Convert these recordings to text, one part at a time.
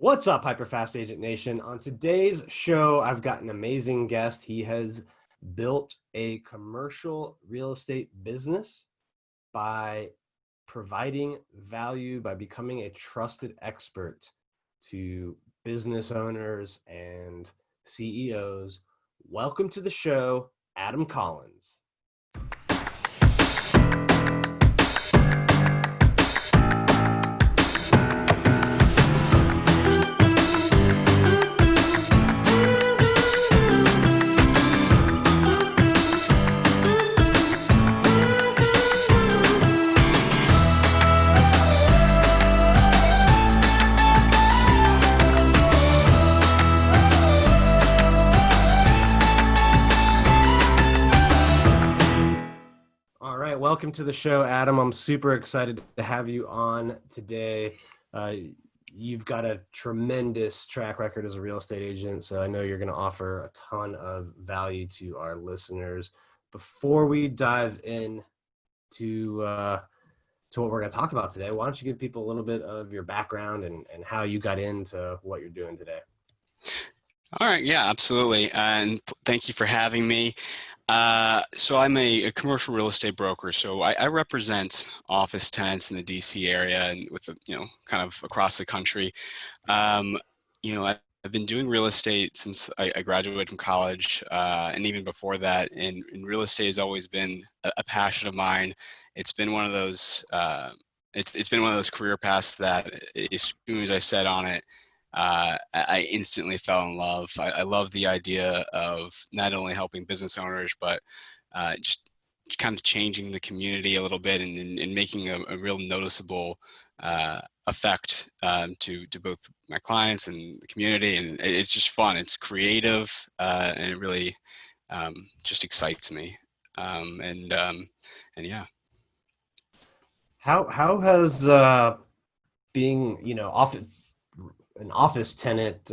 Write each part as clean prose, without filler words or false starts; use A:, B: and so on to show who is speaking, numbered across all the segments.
A: What's up, HyperFast Agent Nation? On today's show, I've got an amazing guest. He has built a commercial real estate business by providing value, by becoming a trusted expert to business owners and CEOs. Welcome to the show, Adam Collins. All right, welcome to the show, Adam. I'm super excited to have you on today. You've got a tremendous track record as a real estate agent, so I know you're going to offer a ton of value to our listeners. Before we dive in to what we're going to talk about today, why don't you give people a little bit of your background and how you got into what you're doing today?
B: All right, yeah, absolutely. And thank you for having me. So I'm a commercial real estate broker. So I represent office tenants in the DC area and with kind of across the country. I've been doing real estate since I graduated from college, and even before that. And real estate has always been a passion of mine. It's been one of those. It's been one of those career paths that as soon as I set on it, I instantly fell in love. I love the idea of not only helping business owners, but just kind of changing the community a little bit and making a real noticeable effect to both my clients and the community. And it's just fun. It's creative, and it really just excites me. And yeah.
A: How has being an office tenant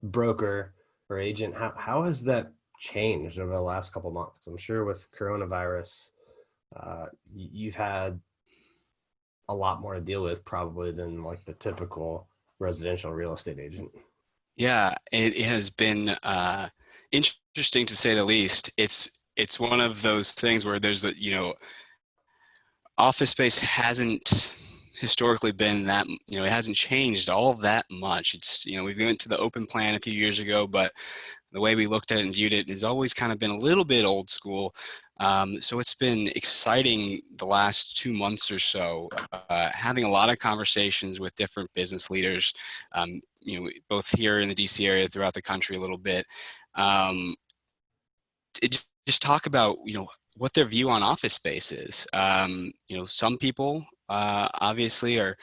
A: broker or agent, how has that changed over the last couple of months? I'm sure with coronavirus, you've had a lot more to deal with probably than like the typical residential real estate agent.
B: Yeah, it has been interesting to say the least. It's one of those things where there's office space hasn't historically been that, it hasn't changed all that much. It's, we went to the open plan a few years ago, but the way we looked at it and viewed it has always kind of been a little bit old school. So it's been exciting the last 2 months or so, having a lot of conversations with different business leaders, both here in the DC area, throughout the country a little bit. Just talk about, what their view on office space is. Some people obviously are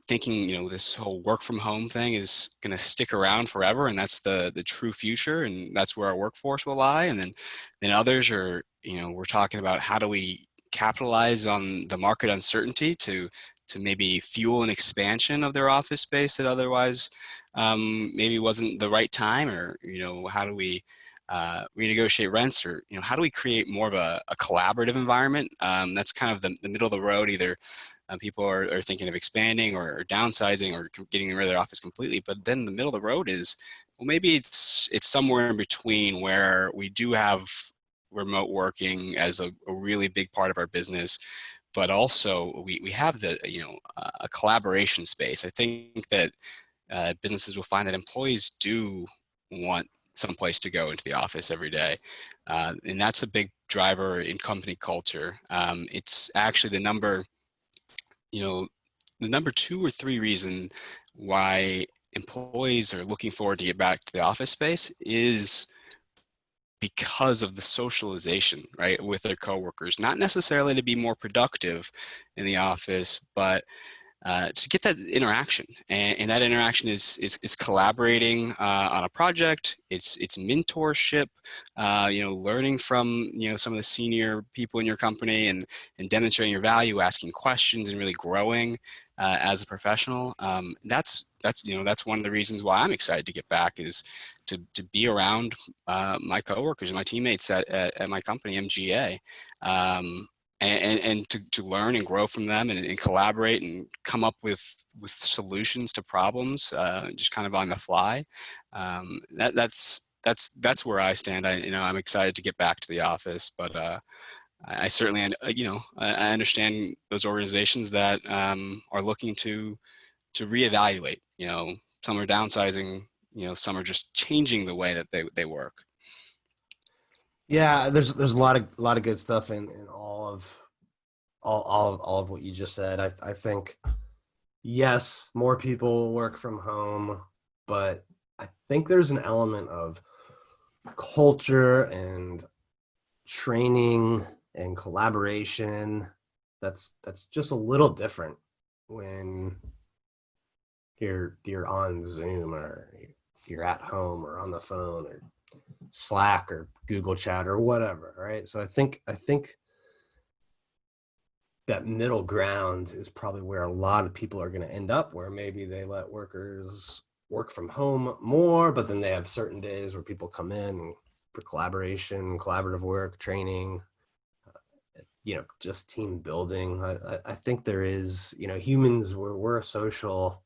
B: thinking, this whole work from home thing is going to stick around forever, and that's the true future, and that's where our workforce will lie. And then others are, we're talking about how do we capitalize on the market uncertainty to maybe fuel an expansion of their office space that otherwise maybe wasn't the right time, or how do we renegotiate rents, or how do we create more of a collaborative environment? That's kind of the middle of the road. Either people are thinking of expanding or downsizing or getting rid of their office completely, but then the middle of the road is, well, maybe it's somewhere in between, where we do have remote working as a really big part of our business, but also we have a collaboration space. I think that businesses will find that employees do want someplace to go into the office every day. And that's a big driver in company culture. It's actually the number 2 or 3 reason why employees are looking forward to get back to the office space is because of the socialization, right, with their coworkers. Not necessarily to be more productive in the office, but to get that interaction, and that interaction is collaborating on a project. It's mentorship, learning from some of the senior people in your company, and demonstrating your value, asking questions, and really growing as a professional. That's one of the reasons why I'm excited to get back, is to be around my coworkers and my teammates at my company, MGA. and to learn and grow from them and collaborate and come up with solutions to problems, just kind of on the fly. That's where I stand. I'm excited to get back to the office, but I certainly, I understand those organizations that are looking to reevaluate. Some are downsizing. Some are just changing the way that they work.
A: Yeah, there's a lot of good stuff in all of what you just said. I think yes, more people work from home, but I think there's an element of culture and training and collaboration that's just a little different when you're on Zoom or you're at home or on the phone or Slack or Google Chat or whatever, right? So I think that middle ground is probably where a lot of people are going to end up, where maybe they let workers work from home more, but then they have certain days where people come in for collaboration, collaborative work, training, just team building. I think there is, humans, we're a social,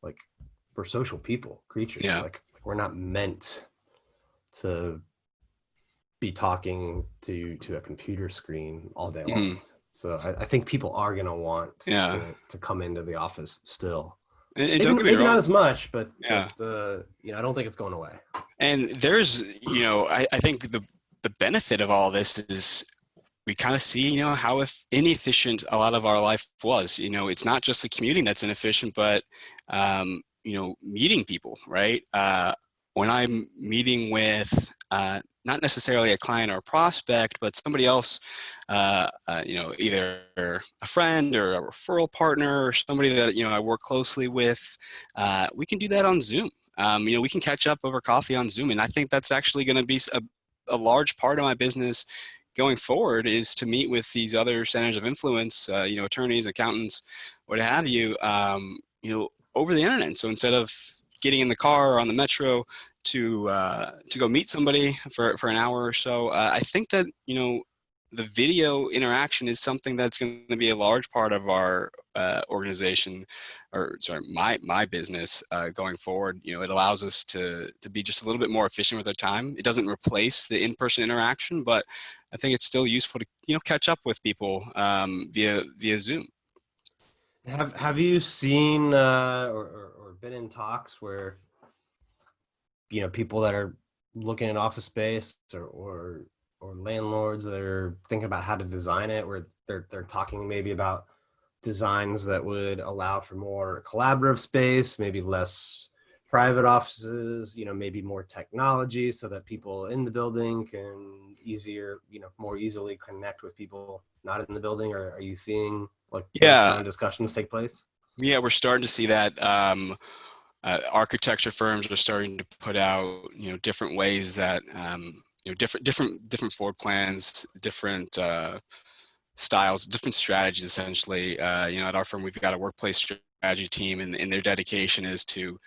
A: like we're social people creatures.
B: Yeah.
A: Like we're not meant to be talking to a computer screen all day long.
B: Mm-hmm.
A: So I think people are going to want
B: Yeah.
A: to come into the office still.
B: And
A: Maybe
B: don't get me
A: maybe not
B: wrong.
A: as much, but
B: Yeah.
A: I don't think it's going away.
B: And there's, I think the benefit of all this is we kind of see, how inefficient a lot of our life was. It's not just the commuting that's inefficient, but, meeting people, right? When I'm meeting with not necessarily a client or a prospect, but somebody else, either a friend or a referral partner or somebody that, I work closely with, we can do that on Zoom. We can catch up over coffee on Zoom. And I think that's actually going to be a large part of my business going forward, is to meet with these other centers of influence, attorneys, accountants, what have you, over the internet. So instead of getting in the car or on the metro to go meet somebody for an hour or so, I think that the video interaction is something that's going to be a large part of our organization, or sorry, my business going forward. It allows us to be just a little bit more efficient with our time. It doesn't replace the in-person interaction, but I think it's still useful to catch up with people via Zoom.
A: Have you seen or been in talks where people that are looking at office space or landlords that are thinking about how to design it, where they're talking maybe about designs that would allow for more collaborative space, maybe less private offices, maybe more technology so that people in the building can more easily connect with people not in the building? Or are you seeing like those kind
B: Yeah,
A: of discussions take place?
B: yeah, we're starting to see that. Architecture firms are starting to put out, different ways that, different floor plans, different styles, different strategies. Essentially, at our firm, we've got a workplace strategy team, and their dedication is to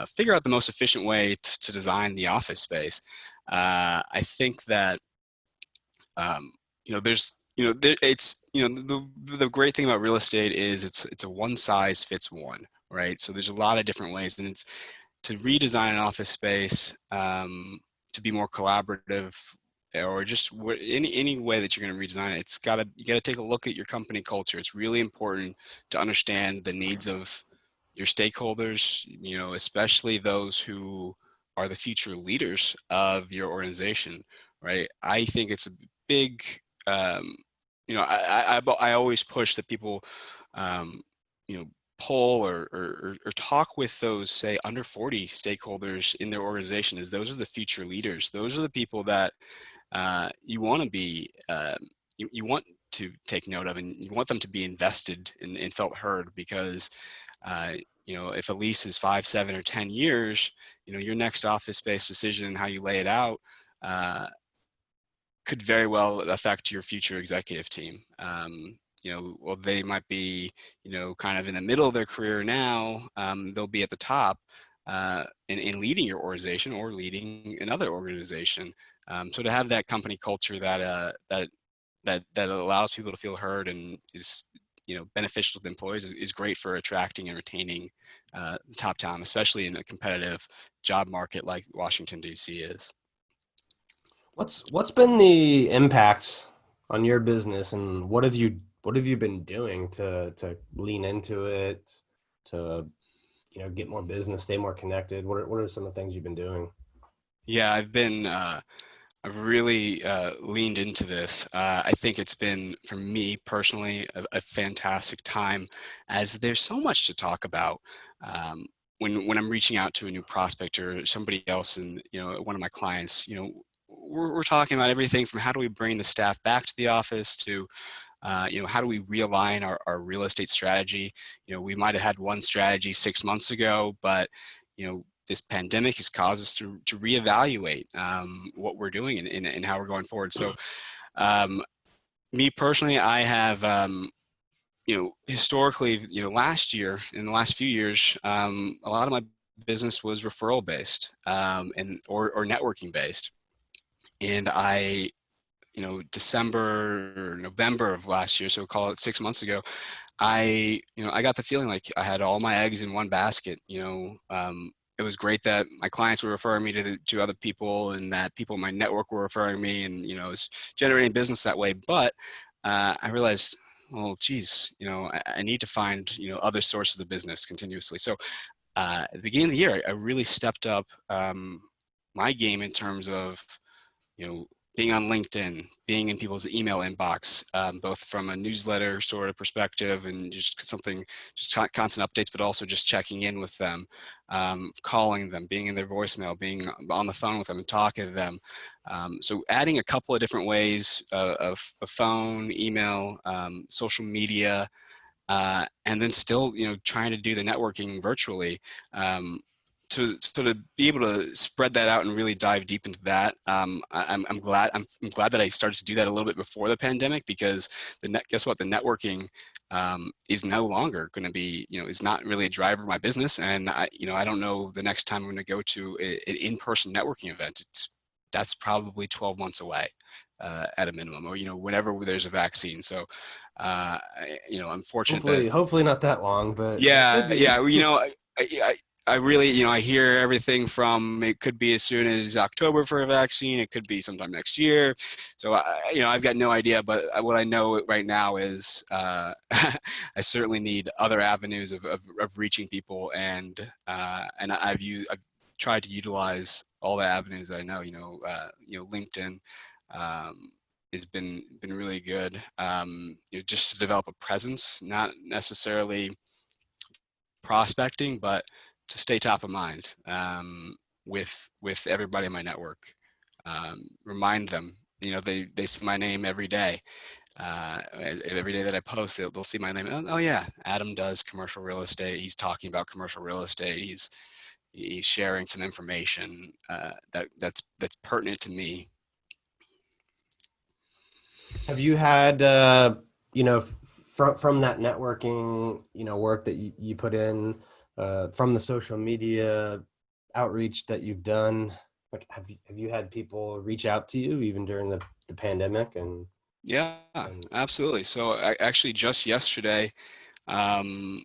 B: figure out the most efficient way to design the office space. I think that, there's, it's, the great thing about real estate is it's a one size fits one, right? So there's a lot of different ways, and it's to redesign an office space, to be more collaborative, or just any way that you're going to redesign it. You got to take a look at your company culture. It's really important to understand the needs of your stakeholders, especially those who are the future leaders of your organization, right? I think it's a big, I always push that people, um, you know, poll or talk with those, say, under 40 stakeholders in their organization, as those are the future leaders. Those are the people that you want to be, you want to take note of, and you want them to be invested and felt heard, because uh, if a lease is 5, 7, or 10 years, your next office space decision and how you lay it out could very well affect your future executive team. Well, they might be, kind of in the middle of their career now. They'll be at the top in leading your organization or leading another organization. So to have that company culture that that allows people to feel heard and is beneficial to employees is great for attracting and retaining top talent, especially in a competitive job market like Washington D.C. is.
A: What's been the impact on your business, and what have you been doing to lean into it, to get more business, stay more connected? What are some of the things you've been doing?
B: Yeah, I've really leaned into this. I think it's been, for me personally, a fantastic time, as there's so much to talk about. When I'm reaching out to a new prospect or somebody else, and one of my clients, we're talking about everything from how do we bring the staff back to the office to how do we realign our real estate strategy? We might have had one strategy 6 months ago, but this pandemic has caused us to reevaluate what we're doing and how we're going forward. So, um, me personally, I have historically, last year, in the last few years, a lot of my business was referral based or networking based, and I December or November of last year, so call it 6 months ago, I got the feeling like I had all my eggs in one basket. It was great that my clients were referring me to other people, and that people in my network were referring me, and it was generating business that way. But I realized, well, geez, I need to find other sources of business continuously. So at the beginning of the year, I really stepped up my game in terms of you know, being on LinkedIn, being in people's email inbox, both from a newsletter sort of perspective and just something, just constant updates, but also just checking in with them, calling them, being in their voicemail, being on the phone with them and talking to them. So adding a couple of different ways of phone, email, social media, and then still, trying to do the networking virtually. To be able to spread that out and really dive deep into that, I'm glad that I started to do that a little bit before the pandemic, because guess what, the networking is no longer going to be, is not really a driver of my business, and I don't know the next time I'm going to go to an in-person networking event. That's probably 12 months away at a minimum, or whenever there's a vaccine. So I'm fortunate that,
A: Hopefully not that long, but it could
B: yeah,
A: be.
B: yeah. I really, I hear everything from it could be as soon as October for a vaccine. It could be sometime next year. So, I've got no idea. But what I know right now is I certainly need other avenues of reaching people, and I've tried to utilize all the avenues that I know. LinkedIn. Has been really good. Just to develop a presence, not necessarily prospecting, but to stay top of mind with everybody in my network. Remind them, they see my name every day. Every day that I post, they'll see my name. Oh yeah, Adam does commercial real estate. He's talking about commercial real estate. He's sharing some information that's pertinent to me.
A: Have you had from that networking work that you put in, from the social media outreach that you've done, like have you had people reach out to you even during the pandemic?
B: Yeah,
A: And
B: absolutely. So actually just yesterday, um,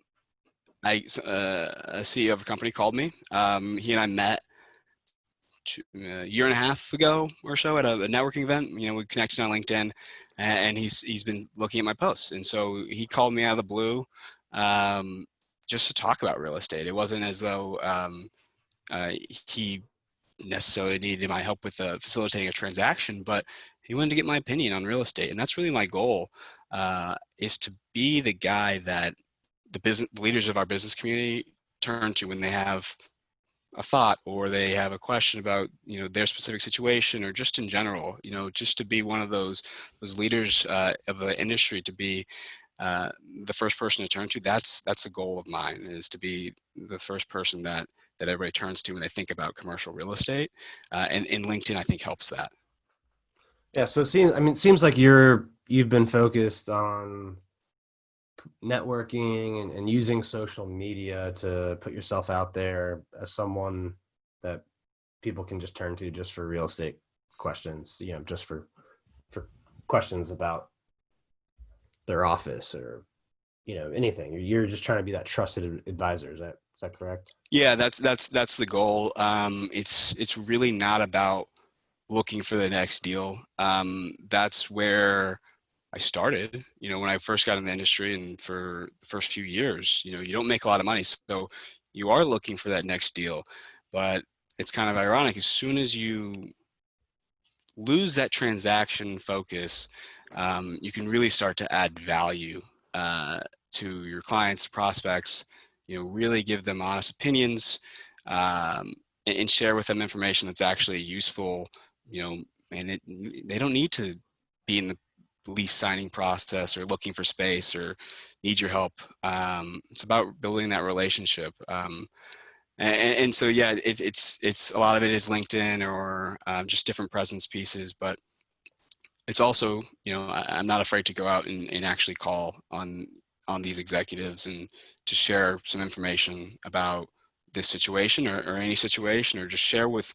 B: a CEO of a company called me. He and I met a year and a half ago or so at a networking event. We connected on LinkedIn, and he's been looking at my posts, and so he called me out of the blue, um, just to talk about real estate. It wasn't as though he necessarily needed my help with facilitating a transaction, but he wanted to get my opinion on real estate, and that's really my goal, is to be the guy that the leaders of our business community turn to when they have a thought or they have a question about their specific situation, or just in general, just to be one of those leaders of the industry, to be the first person to turn to. That's a goal of mine, is to be the first person that everybody turns to when they think about commercial real estate, and LinkedIn, I think, helps that.
A: yeah, so it seems like you've been focused on networking and using social media to put yourself out there as someone that people can just turn to just for real estate questions, just for questions about their office or anything. You're just trying to be that trusted advisor. Is that correct?
B: Yeah, that's the goal. It's really not about looking for the next deal. That's where I started, when I first got in the industry, and for the first few years, you don't make a lot of money. So you are looking for that next deal. But it's kind of ironic. As soon as you lose that transaction focus, you can really start to add value to your clients, prospects, really give them honest opinions, and share with them information that's actually useful, and they don't need to be in the lease signing process or looking for space or need your help. It's about building that relationship. And so, yeah, it's a lot of it is LinkedIn or just different presence pieces, but it's also, I'm not afraid to go out and actually call on these executives and to share some information about this situation or any situation, or just share with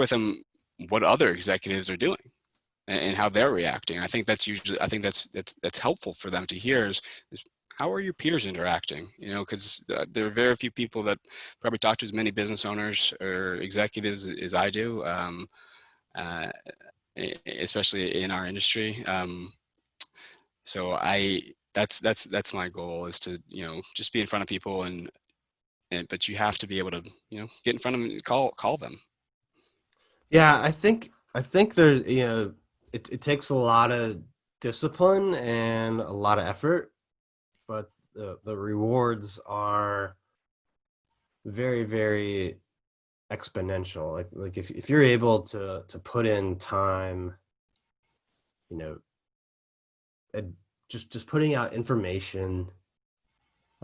B: them what other executives are doing and how they're reacting. I think that's helpful for them to hear is how are your peers interacting? Because there are very few people that probably talk to as many business owners or executives as I do, uh, especially in our industry. So that's my goal, is to just be in front of people, but you have to be able to get in front of them and call them.
A: Yeah, I think there, it takes a lot of discipline and a lot of effort, but the rewards are very, very exponential. Like if you're able to put in time, you know, just putting out information,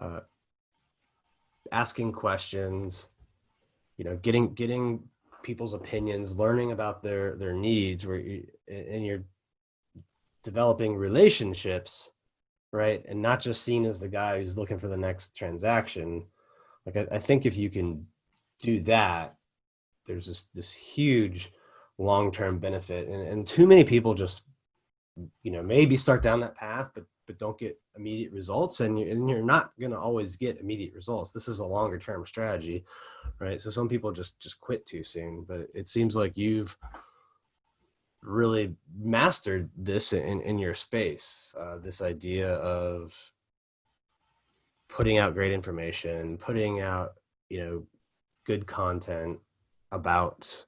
A: uh, asking questions, getting people's opinions, learning about their needs, and you're developing relationships, right? And not just seen as the guy who's looking for the next transaction. Like I think if you can do that, there's this huge long-term benefit, and too many people just maybe start down that path, but don't get immediate results, and you're not going to always get immediate results. This is a longer term strategy, right? So some people just quit too soon, but it seems like you've really mastered this in your space, this idea of putting out great information, putting out good content about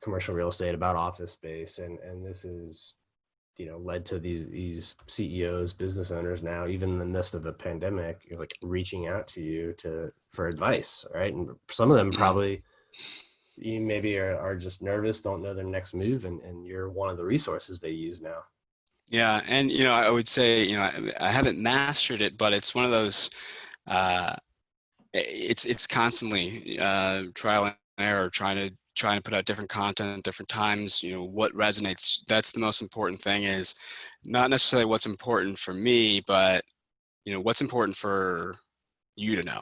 A: commercial real estate, about office space, and this is led to these CEOs, business owners now, even in the midst of a pandemic, like reaching out to you for advice, right? And some of them probably you maybe are just nervous, don't know their next move, and you're one of the resources they use now.
B: Yeah, and I would say I haven't mastered it, but it's one of those. Uh, it's constantly trial and error, trying to put out different content at different times. What resonates. That's the most important thing, is not necessarily what's important for me, but what's important for you to know.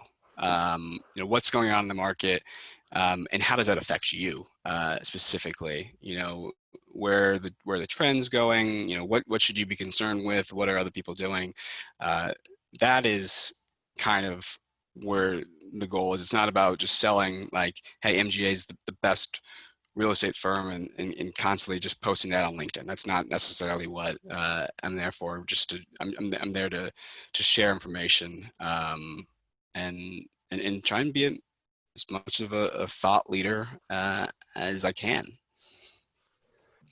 B: What's going on in the market, and how does that affect you specifically. Where the trend's going. What should you be concerned with? What are other people doing? That is kind of where the goal is. It's not about just selling like, hey, MGA is the best real estate firm, and constantly just posting that on LinkedIn. That's not necessarily what I'm there for. I'm there to share information, and try and be as much of a thought leader as I can.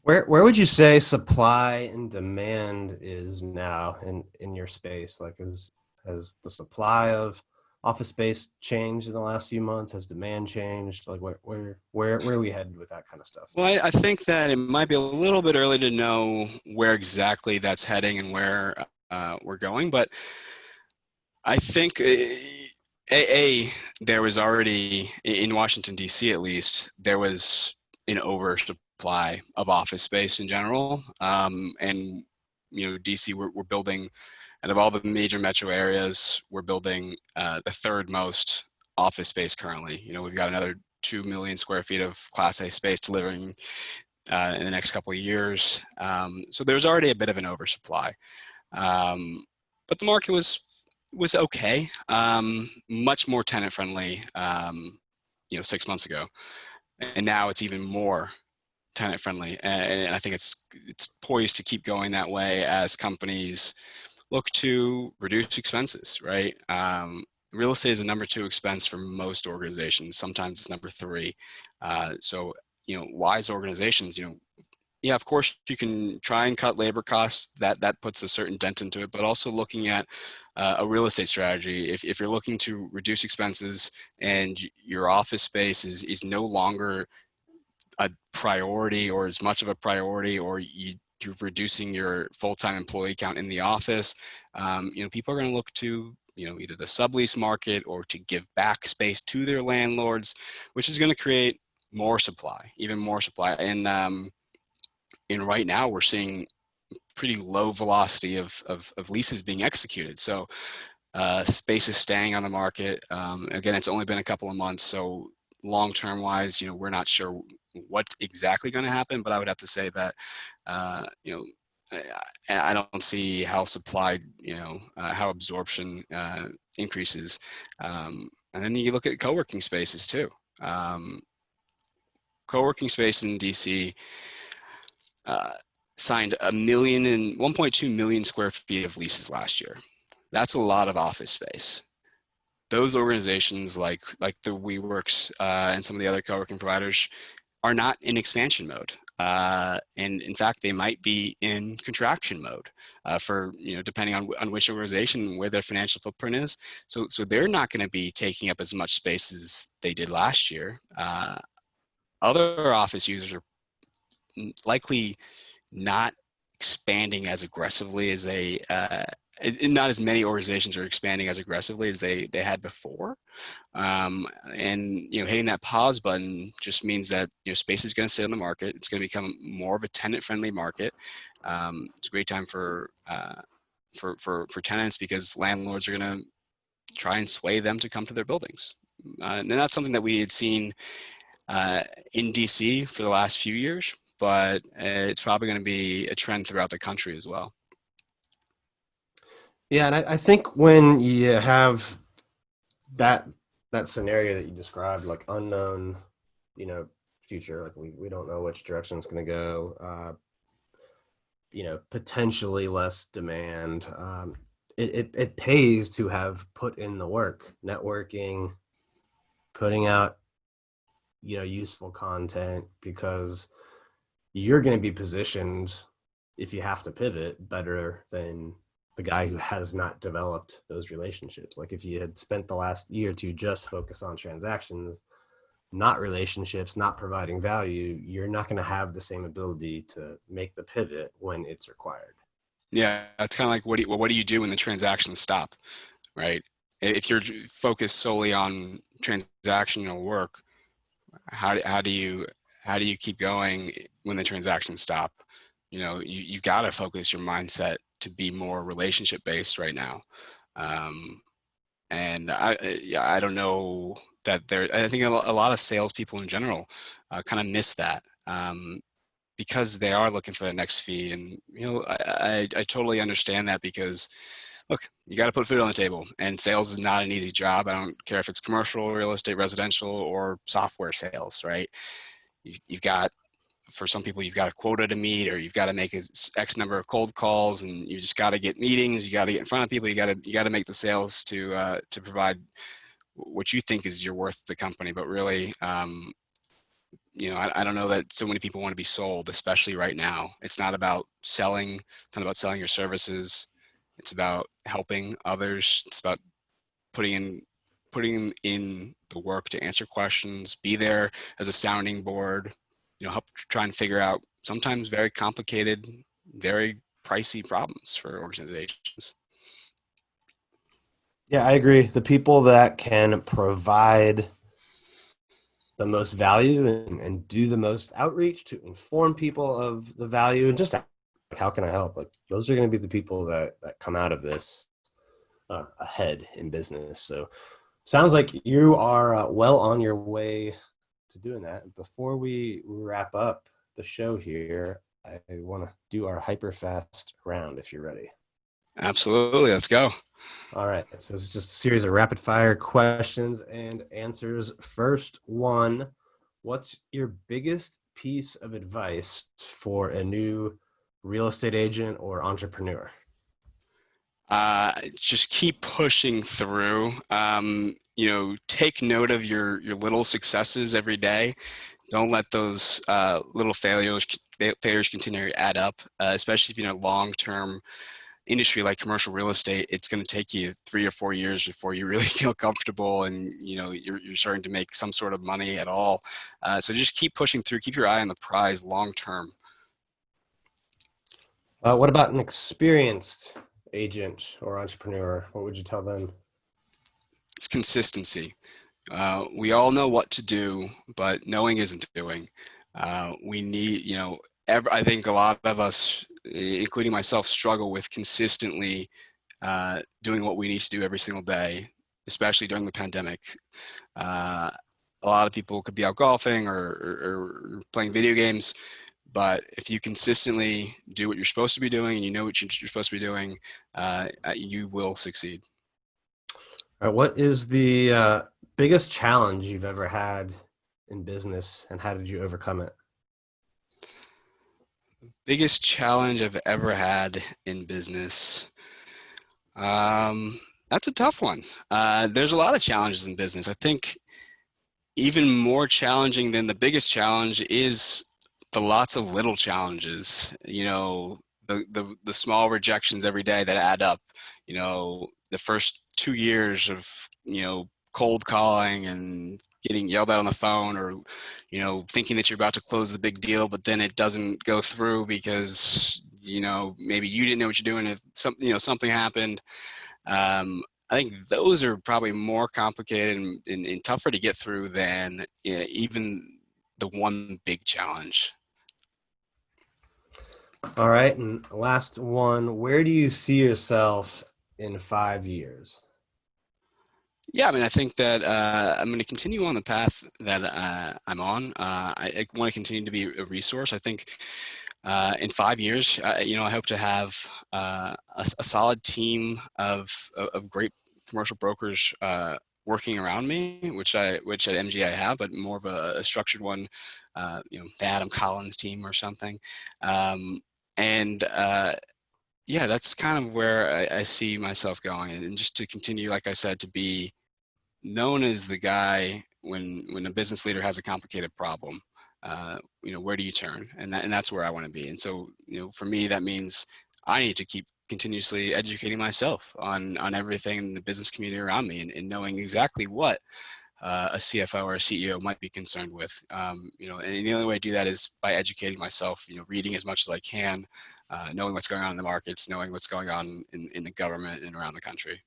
A: Where would you say supply and demand is now in your space? Like, has the supply of office space changed in the last few months? Has demand changed? Like, where are we headed with that kind of stuff?
B: Well, I think that it might be a little bit early to know where exactly that's heading and where we're going, but I think there was already in Washington D.C. at least there was an oversupply of office space in general, and DC we're building, out of all the major metro areas, we're building the third most office space currently. We've got another 2 million square feet of Class A space delivering in the next couple of years. So there's already a bit of an oversupply. But the market was okay, much more tenant friendly, 6 months ago, and now it's even more tenant friendly, and I think it's poised to keep going that way as companies look to reduce expenses. Right, real estate is a number 2 expense for most organizations. Sometimes it's number 3. So wise organizations, yeah, of course you can try and cut labor costs. That puts a certain dent into it, but also looking at a real estate strategy. If you're looking to reduce expenses and your office space is no longer a priority or as much of a priority, or you're reducing your full-time employee count in the office, people are going to look to either the sublease market or to give back space to their landlords, which is going to create more supply, even more supply. And right now we're seeing pretty low velocity of leases being executed. So space is staying on the market. Again, it's only been a couple of months, so long-term wise, we're not sure what's exactly going to happen, but I would have to say that, I don't see how supply, how absorption increases. And then you look at co-working spaces too. Co-working space in DC signed 1.2 million square feet of leases last year. That's a lot of office space. Those organizations like the WeWorks and some of the other co-working providers are not in expansion mode. And in fact, they might be in contraction mode for, depending on which organization, where their financial footprint is. So they're not going to be taking up as much space as they did last year. Other office users are likely not expanding as aggressively as not as many organizations are expanding as aggressively as they had before. And hitting that pause button just means that space is going to sit on the market. It's going to become more of a tenant-friendly market. It's a great time for tenants, because landlords are going to try and sway them to come to their buildings. And that's something that we had seen in DC for the last few years, but it's probably going to be a trend throughout the country as well.
A: Yeah, and I think when you have that scenario that you described, like unknown, future, like we don't know which direction it's going to go, potentially less demand. It pays to have put in the work, networking, putting out, useful content, because you're going to be positioned, if you have to pivot, better than the guy who has not developed those relationships. Like if you had spent the last year or two just focused on transactions, not relationships, not providing value, you're not going to have the same ability to make the pivot when it's required.
B: Yeah, it's kind of like what do you do when the transactions stop, right? If you're focused solely on transactional work, how do you keep going when the transactions stop? You've got to focus your mindset to be more relationship based right now. And I don't know that I think a lot of salespeople in general kind of miss that, because they are looking for the next fee. And I totally understand that, because look, you got to put food on the table, and sales is not an easy job. I don't care if it's commercial, real estate, residential, or software sales, right? You've got, for some people, you've got a quota to meet, or you've got to make X number of cold calls, and you just got to get meetings. You got to get in front of people. You got to make the sales to provide what you think is your worth to the company. But really, I don't know that so many people want to be sold, especially right now. It's not about selling. It's not about selling your services. It's about helping others. It's about putting in the work to answer questions, be there as a sounding board, help try and figure out sometimes very complicated, very pricey problems for organizations.
A: Yeah, I agree. The people that can provide the most value and do the most outreach to inform people of the value, and just how can I help? Like those are going to be the people that come out of this ahead in business. So sounds like you are well on your way to doing that. Before we wrap up, the show here, I want to do our HyperFast round if you're ready.
B: Absolutely. Let's go.
A: All right. So it's just a series of rapid fire questions and answers. First one, what's your biggest piece of advice for a new real estate agent or entrepreneur?
B: Just keep pushing through. Take note of your little successes every day. Don't let those little failures continue to add up, especially if you're in a long-term industry like commercial real estate. It's going to take you 3 or 4 years before you really feel comfortable and you're starting to make some sort of money at all. So just keep pushing through. Keep your eye on the prize long term.
A: What about an experienced agent or entrepreneur? What would you tell them?
B: It's consistency. We all know what to do, but knowing isn't doing. We need, I think a lot of us, including myself, struggle with consistently doing what we need to do every single day, especially during the pandemic. A lot of people could be out golfing or playing video games, but if you consistently do what you're supposed to be doing and you know what you're supposed to be doing, you will succeed.
A: All right, what is the biggest challenge you've ever had in business, and how did you overcome it?
B: Biggest challenge I've ever had in business. That's a tough one. There's a lot of challenges in business. I think even more challenging than the biggest challenge is the lots of little challenges. The small rejections every day that add up. The first 2 years of cold calling and getting yelled at on the phone, or thinking that you're about to close the big deal, but then it doesn't go through because maybe you didn't know what you're doing. If something happened. I think those are probably more complicated and tougher to get through than even the one big challenge.
A: All right, and last one, where do you see yourself in 5 years?
B: Yeah, I mean, I think that I'm going to continue on the path that I'm on. I want to continue to be a resource. I think in 5 years, I hope to have a solid team of great commercial brokers working around me, which at MG I have, but more of a structured one, the Adam Collins team or something. Yeah, that's kind of where I see myself going, and just to continue, like I said, to be known as the guy when a business leader has a complicated problem. Where do you turn? And that's where I want to be. And so, for me, that means I need to keep continuously educating myself on everything in the business community around me, and knowing exactly what a CFO or a CEO might be concerned with. And the only way to do that is by educating myself, reading as much as I can, knowing what's going on in the markets, knowing what's going on in the government and around the country.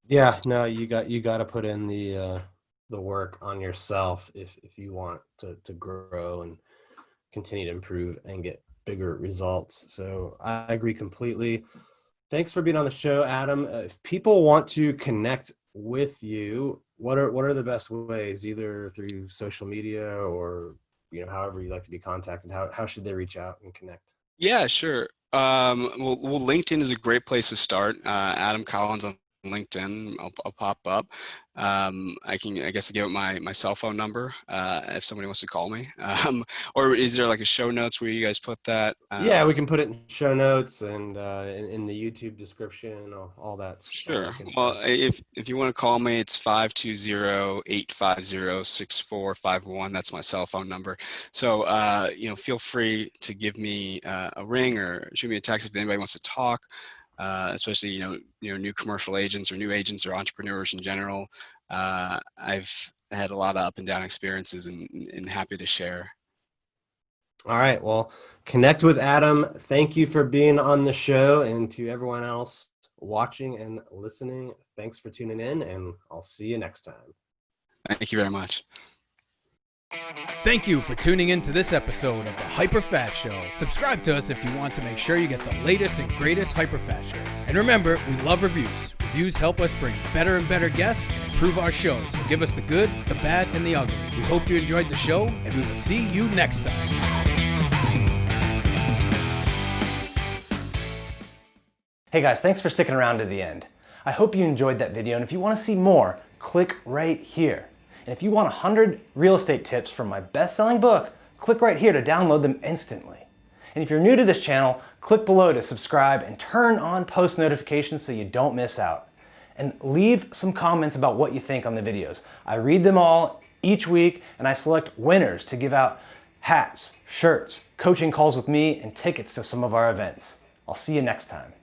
A: Yeah, no, you got to put in the work on yourself if you want to grow and continue to improve and get bigger results. So I agree completely. Thanks for being on the show, Adam. If people want to connect with you, what are the best ways, either through social media or however you like to be contacted? How should they reach out and connect?
B: Yeah, sure. Well, LinkedIn is a great place to start. Adam Collins on LinkedIn, I'll pop up. I guess give it my cell phone number if somebody wants to call me. Or is there like a show notes where you guys put that?
A: Yeah, we can put it in show notes and in the YouTube description, all that.
B: Sure. Well, if you want to call me, it's 520-850-6451. That's my cell phone number. So feel free to give me a ring or shoot me a text if anybody wants to talk. Especially new commercial agents or new agents or entrepreneurs in general. I've had a lot of up and down experiences and happy to share.
A: All right, well, connect with Adam. Thank you for being on the show, and to everyone else watching and listening, thanks for tuning in, and I'll see you next time.
B: Thank you very much.
C: Thank you for tuning in to this episode of the HyperFast Show. Subscribe to us if you want to make sure you get the latest and greatest HyperFast shows. And remember, we love reviews. Reviews help us bring better and better guests and improve our shows. So give us the good, the bad, and the ugly. We hope you enjoyed the show, and we will see you next time.
D: Hey guys, thanks for sticking around to the end. I hope you enjoyed that video, and if you want to see more, click right here. And if you want 100 real estate tips from my best-selling book, click right here to download them instantly. And if you're new to this channel, click below to subscribe and turn on post notifications so you don't miss out. And leave some comments about what you think on the videos. I read them all each week, and I select winners to give out hats, shirts, coaching calls with me, and tickets to some of our events. I'll see you next time.